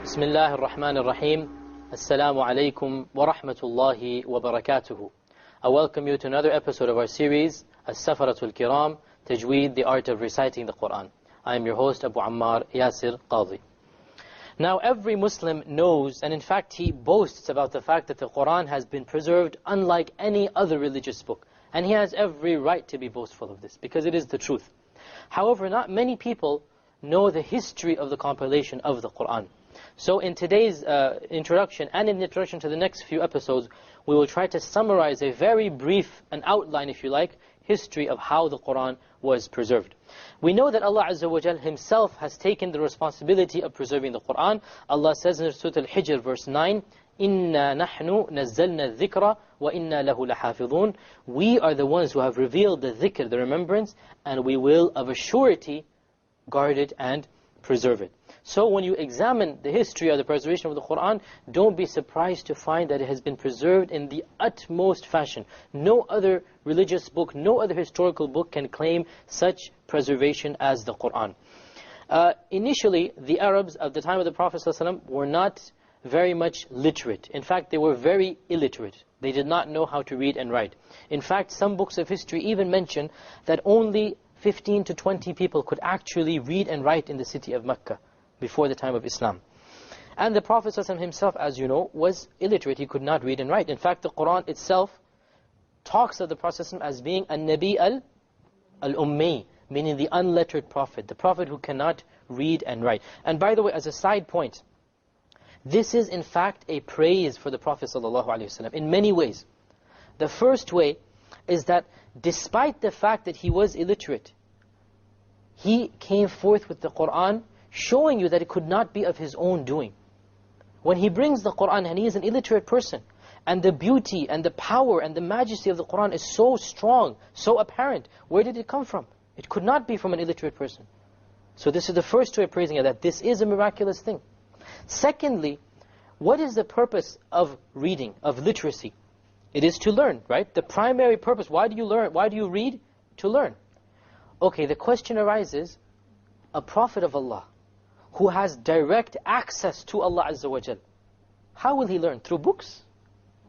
بسم الله الرحمن الرحيم السلام عليكم ورحمة الله وبركاته. I welcome you to another episode of our series Safara Keram, Tajweed, the art of reciting the Qur'an. I am your host Abu Ammar Yasir Qadhi. Now every Muslim knows, and in fact he boasts about the fact that the Qur'an has been preserved unlike any other religious book. And he has every right to be boastful of this, because it is the truth. However, not many people know the history of the compilation of the Qur'an. So in today's introduction, and in the introduction to the next few episodes, we will try to summarize a very brief, an outline if you like, history of how the Qur'an was preserved. We know that Allah Azza wa Jal Himself has taken the responsibility of preserving the Qur'an. Allah says in Surah Al-Hijr verse 9, إِنَّا نَحْنُ نَزَّلْنَا الذِّكْرَ وَإِنَّا لَهُ لَحَافِظُونَ. We are the ones who have revealed the dhikr, the remembrance, and we will of a surety guard it and preserve it. So when you examine the history of the preservation of the Qur'an, don't be surprised to find that it has been preserved in the utmost fashion. No other religious book, no other historical book can claim such preservation as the Qur'an. Initially, the Arabs of the time of the Prophet ﷺ were not very much literate. In fact, they were very illiterate. They did not know how to read and write. In fact, some books of history even mention that only 15 to 20 people could actually read and write in the city of Mecca before the time of Islam. And the Prophet ﷺ himself, as you know, was illiterate. He could not read and write. In fact, the Qur'an itself talks of the Prophet ﷺ as being a Nabi al-Ummi, meaning the unlettered Prophet, the Prophet who cannot read and write. And by the way, as a side point, this is in fact a praise for the Prophet ﷺ in many ways. The first way is that despite the fact that he was illiterate, he came forth with the Qur'an showing you that it could not be of his own doing. When he brings the Qur'an and he is an illiterate person, and the beauty and the power and the majesty of the Qur'an is so strong, so apparent, where did it come from? It could not be from an illiterate person. So this is the first way of praising it, that this is a miraculous thing. Secondly, what is the purpose of reading, of literacy? It is to learn, right? The primary purpose, why do you learn? Why do you read? To learn. Okay, the question arises, a prophet of Allah, who has direct access to Allah Azza wa Jal, how will he learn? Through books?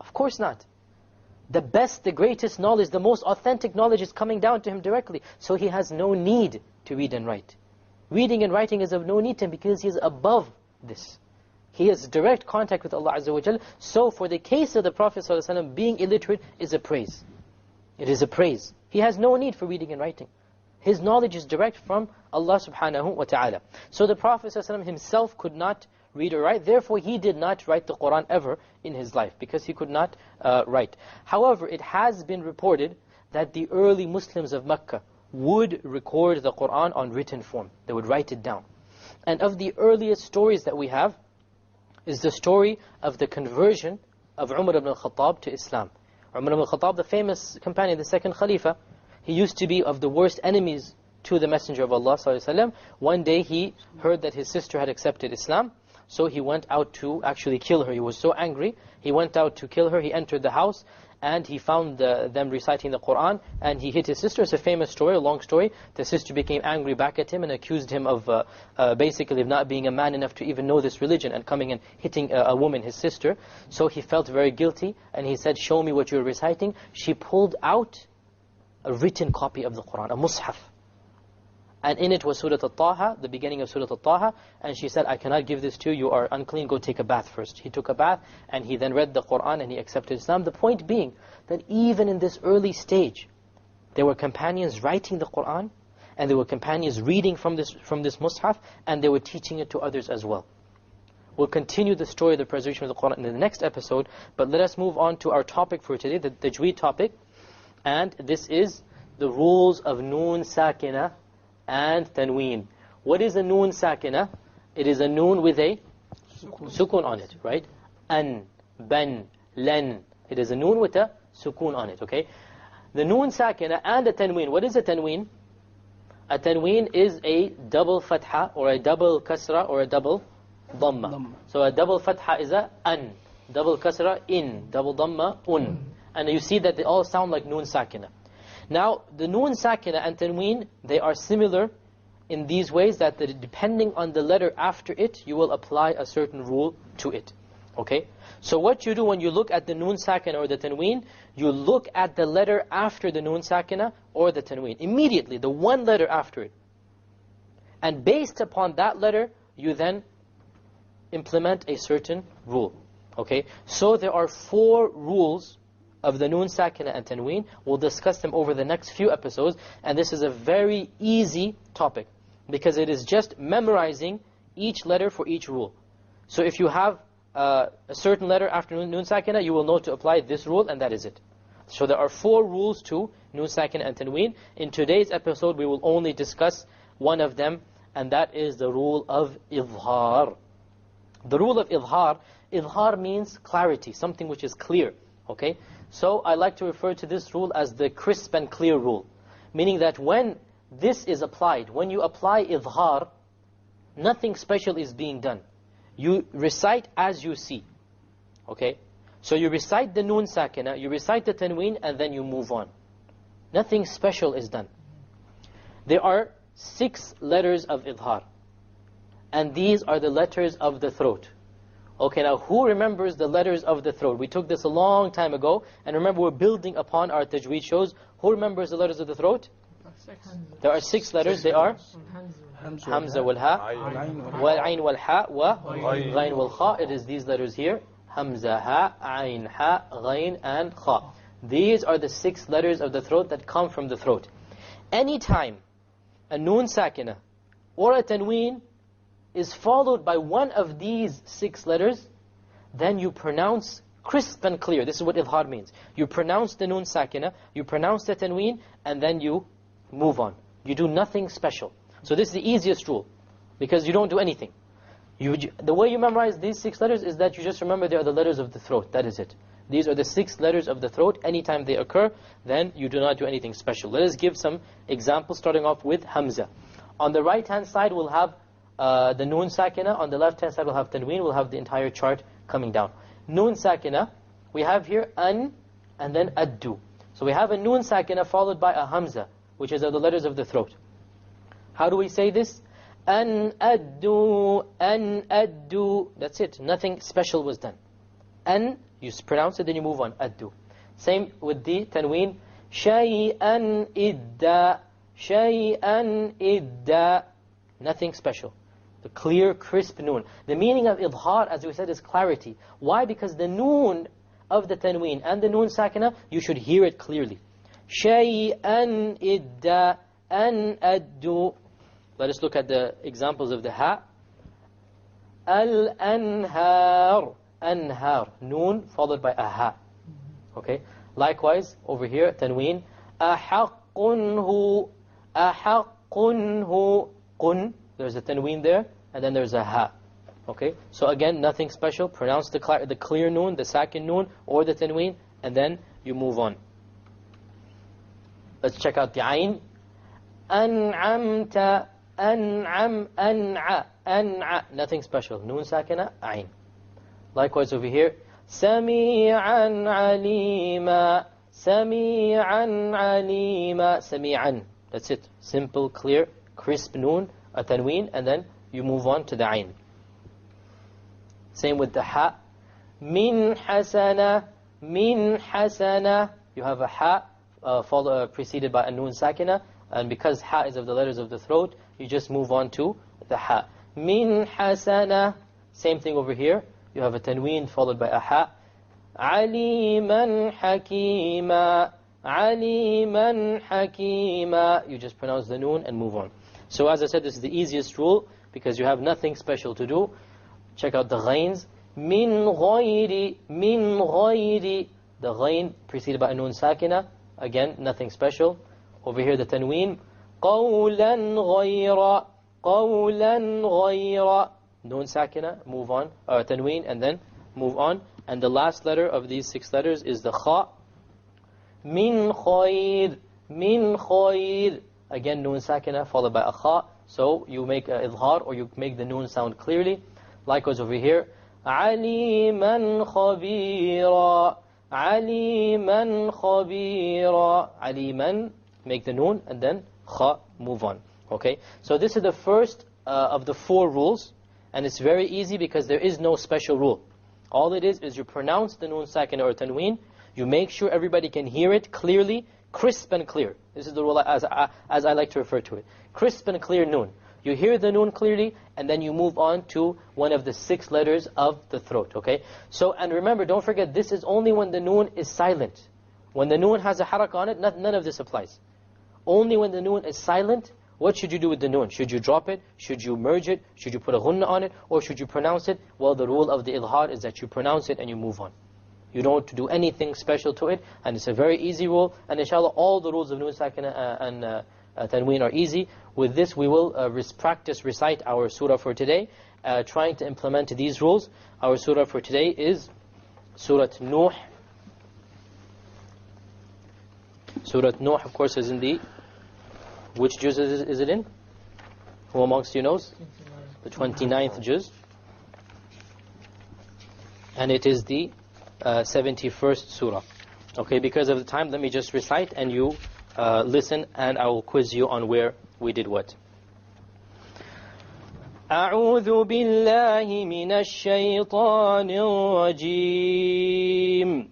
Of course not. The best, the greatest knowledge, the most authentic knowledge is coming down to him directly. So he has no need to read and write. Reading and writing is of no need to him because he is above this. He has direct contact with Allah Azza wa Jal. So for the case of the Prophet ﷺ, being illiterate is a praise. It is a praise. He has no need for reading and writing. His knowledge is direct from Allah subhanahu wa ta'ala. So the Prophet ﷺ himself could not read or write. Therefore, he did not write the Qur'an ever in his life, because he could not write. However, it has been reported that the early Muslims of Mecca would record the Qur'an on written form. They would write it down. And of the earliest stories that we have is the story of the conversion of Umar ibn al-Khattab to Islam. Umar ibn al-Khattab, the famous companion, the second Khalifa, he used to be of the worst enemies to the Messenger of Allah ﷺ. One day he heard that his sister had accepted Islam, so he went out to actually kill her. He was so angry, he went out to kill her. He entered the house and he found them reciting the Qur'an, and he hit his sister. It's a famous story, a long story. The sister became angry back at him and accused him of basically of not being a man enough to even know this religion, and coming and hitting a woman, his sister. So he felt very guilty and he said, "Show me what you're reciting." She pulled out a written copy of the Qur'an, a mushaf. And in it was Surah Al-Taha, the beginning of Surah Al-Taha. And she said, "I cannot give this to you, you are unclean, go take a bath first." He took a bath and he then read the Qur'an and he accepted Islam. The point being that even in this early stage, there were companions writing the Qur'an, and there were companions reading from this mushaf, and they were teaching it to others as well. We'll continue the story of the preservation of the Qur'an in the next episode, but let us move on to our topic for today, the Tajweed topic. And this is the rules of Noon Sakina and Tanween. What is a Noon Sakina? It is a Noon with a Sukun on it, right? An, ban, len. It is a Noon with a Sukun on it, okay? The Noon Sakina and a Tanween. What is a Tanween? A Tanween is a double Fatha, or a double Kasra, or a double Dhamma. So a double Fatha is a An, double Kasra in, double Dhamma Un. And you see that they all sound like Noon Sakina. Now, the Noon Sakina and Tanween, they are similar in these ways that depending on the letter after it, you will apply a certain rule to it. Okay? So what you do when you look at the noon sakina or the tanween, you look at the letter after the noon sakina or the tanween. Immediately, the one letter after it. And based upon that letter, you then implement a certain rule. Okay? So there are 4 rules of the noon sakina and tanween. We'll discuss them over the next few episodes. And this is a very easy topic, because it is just memorizing each letter for each rule. So if you have a certain letter after noon sakina, you will know to apply this rule, and that is it. So there are 4 rules to noon sakina and tanween. In today's episode, we will only discuss one of them, and that is the rule of idhar. The rule of idhar means clarity, something which is clear. Okay? So I like to refer to this rule as the crisp and clear rule. Meaning that when this is applied, when you apply idhar, nothing special is being done. You recite as you see. Okay? So you recite the noon sakina, you recite the tanween, and then you move on. Nothing special is done. There are 6 letters of idhar. And these are the letters of the throat. Okay, now who remembers the letters of the throat? We took this a long time ago, and remember we're building upon our tajweed shows. Who remembers the letters of the throat? There are 6 letters. They are Hamza wal ha, wal ayn wal ha, wa ghayn wal kha. It is these letters here. Hamza, ha, ayn, ha, ghayn, and kha. These are the 6 letters of the throat that come from the throat. Anytime a noon sakina or a tanween is followed by one of these 6 letters, then you pronounce crisp and clear. This is what idhar means. You pronounce the noon sakina, you pronounce the tanween, and then you move on. You do nothing special. So this is the easiest rule, because you don't do anything. The way you memorize these 6 letters is that you just remember they are the letters of the throat. That is it. These are the 6 letters of the throat. Anytime they occur, then you do not do anything special. Let us give some examples, starting off with Hamza. On the right hand side we'll have the noon sakina. On the left hand side we'll have tanween. We'll have the entire chart coming down. Noon sakina, we have here an and then addu. So we have a noon sakina followed by a hamza, which is of the letters of the throat. How do we say this? An addu, an addu. That's it. Nothing special was done. An, you pronounce it, then you move on. Addu. Same with the tanween. Shay'an idda, shay'an idda. Nothing special. The clear, crisp noon. The meaning of idhar, as we said, is clarity. Why? Because the noon of the tanween and the noon sakina, you should hear it clearly. Shay'an idda, an addu. Let us look at the examples of the ha. Al-anhar. Anhar. Noon followed by a ha. Okay? Likewise, over here, tanween. Ahaqqunhu. Ahaqqunhu. Qun. There's a tanween there, and then there's a ha. Okay? So again, nothing special. Pronounce the clear noon, the sakin noon, or the tanween, and then you move on. Let's check out the ayn. An'amta. An'am, an'a, an'a. Nothing special. Noon sakina, ayn. Likewise over here. Sami'an alima. Sami'an alima. Sami'an. That's it. Simple, clear, crisp noon, a tanween, and then you move on to the ayn. Same with the ha. Min hasana. Min hasana. You have a ha preceded by a noon sakina. And because ha is of the letters of the throat, you just move on to the ha. Min hasana. Same thing over here. You have a tanween followed by a ha. Aliman hakima. Aliman hakima. You just pronounce the noon and move on. So as I said, this is the easiest rule because you have nothing special to do. Check out the ghains. Min ghayri. Min ghayri. The ghain preceded by a noon sakina. Again, nothing special. Over here the tanween. Qawlan ghayra. Qawlan ghayra. Noon sakina, move on. Tanween, and then move on. And the last letter of these 6 letters is the kha. Min khayr. Min khayr. Again, noon sakina followed by a kha. So you make a idhar, or you make the noon sound clearly. Likewise over here. Aliman khabira. Aliman khabira. Aliman, make the noon, and then kha, move on. Okay, so this is the first of the 4 rules, and it's very easy because there is no special rule. All it is you pronounce the noon sakina or tanween, you make sure everybody can hear it clearly, crisp and clear. This is the rule as I like to refer to it. Crisp and clear noon. You hear the noon clearly, and then you move on to one of the 6 letters of the throat, okay? So, and remember, don't forget, this is only when the noon is silent. When the noon has a harak on it, none of this applies. Only when the noon is silent, what should you do with the noon? Should you drop it? Should you merge it? Should you put a ghunnah on it? Or should you pronounce it? Well, the rule of the idhar is that you pronounce it and you move on. You don't do anything special to it, and it's a very easy rule. And inshallah, all the rules of noon sakina and tanween are easy. With this, we will recite our surah for today, trying to implement these rules. Our surah for today is Surah Nuh. Surah Nuh, of course, is in the... Which juz is it in? Who amongst you knows? The 29th juz. And it is the 71st surah. Okay, because of the time, let me just recite and you listen, and I will quiz you on where we did what. أعوذ بالله من الشيطان الرجيم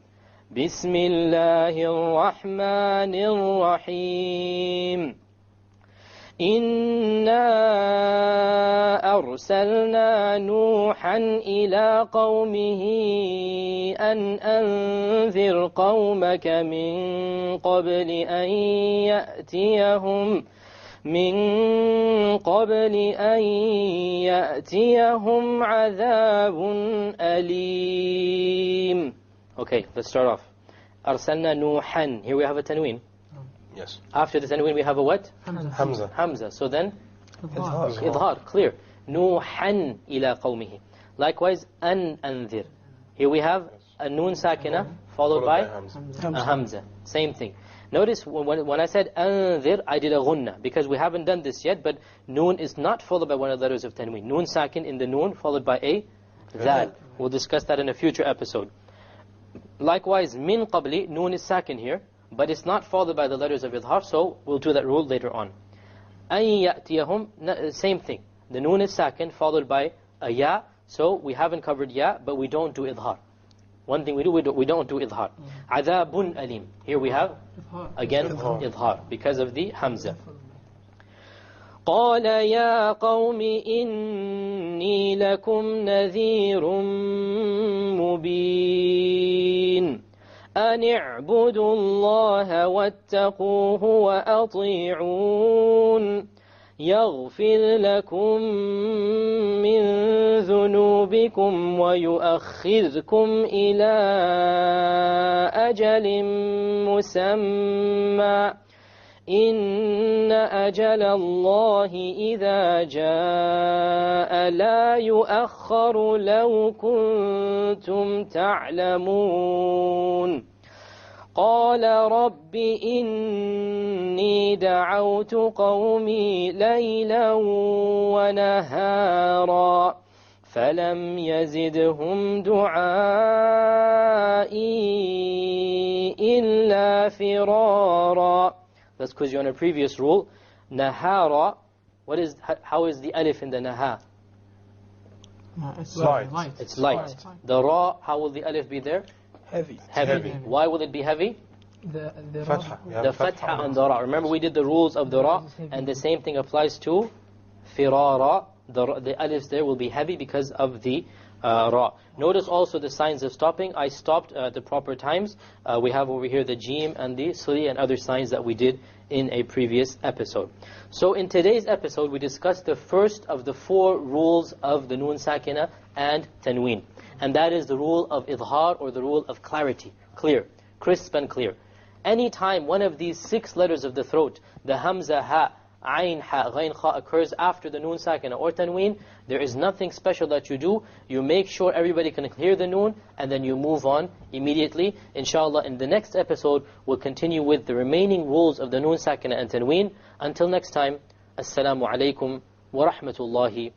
بسم الله الرحمن الرحيم إنا أرسلنا نوحا إلى قومه أن أنذر قومك من قبل أن يأتيهم عذاب أليم. Okay, let's start off. أرسلنا نوحا. Here we have a tanween. Yes. After the tanween we have a what? Hamza. Hamza. So then? Idhar. Clear. نوحا إلى قومه. Likewise, أن أنذر. Here we have a noon sakina followed by a hamza. Same thing. Notice when I said أنذر, I did a ghunnah because we haven't done this yet, but noon is not followed by one of the letters of tanween. Noon sakin in the noon followed by a dhal. We'll discuss that in a future episode. Likewise, min qabli, noon is sakin here, but it's not followed by the letters of idhar, so we'll do that rule later on. An ya'tiyahum, same thing. The noon is sakin followed by a ya, so we haven't covered ya, but we don't do idhar. One thing we do, we don't do idhar. Adhabun alim. Here we have, again, idhar, because of the hamza. قال يا قوم إني لكم نذير مبين أن اعبدوا الله واتقوه وأطيعون يغفر لكم من ذنوبكم ويؤخذكم إلى أجل مسمى إن أجل الله إذا جاء لا يؤخر لو كنتم تعلمون قال رب إني دعوت قومي ليلا ونهارا فلم يزدهم دعائي إلا فرارا. Let's quiz you on a previous rule. Nahara, how is the alif in the naha? It's light. It's light. The ra, how will the alif be there? Heavy. Why will it be heavy? The Fatha. The fatha and the ra. Remember we did the rules of the ra, and the same thing applies to firara. The alifs there will be heavy because of the ra. Notice also the signs of stopping. I stopped at the proper times. We have over here the jim and the suri and other signs that we did in a previous episode. So in today's episode we discussed the first of the 4 rules of the noon sakina and tanween. And that is the rule of idhar, or the rule of clarity. Clear, crisp and clear. Anytime one of these 6 letters of the throat, the hamza, ha, ayn, ha, ghayn, kha, occurs after the noon sakina or tanween, there is nothing special that you do. You make sure everybody can hear the noon, and then you move on immediately. Inshallah, in the next episode, we'll continue with the remaining rules of the noon sakina and tanween. Until next time, Assalamu alaikum wa rahmatullahi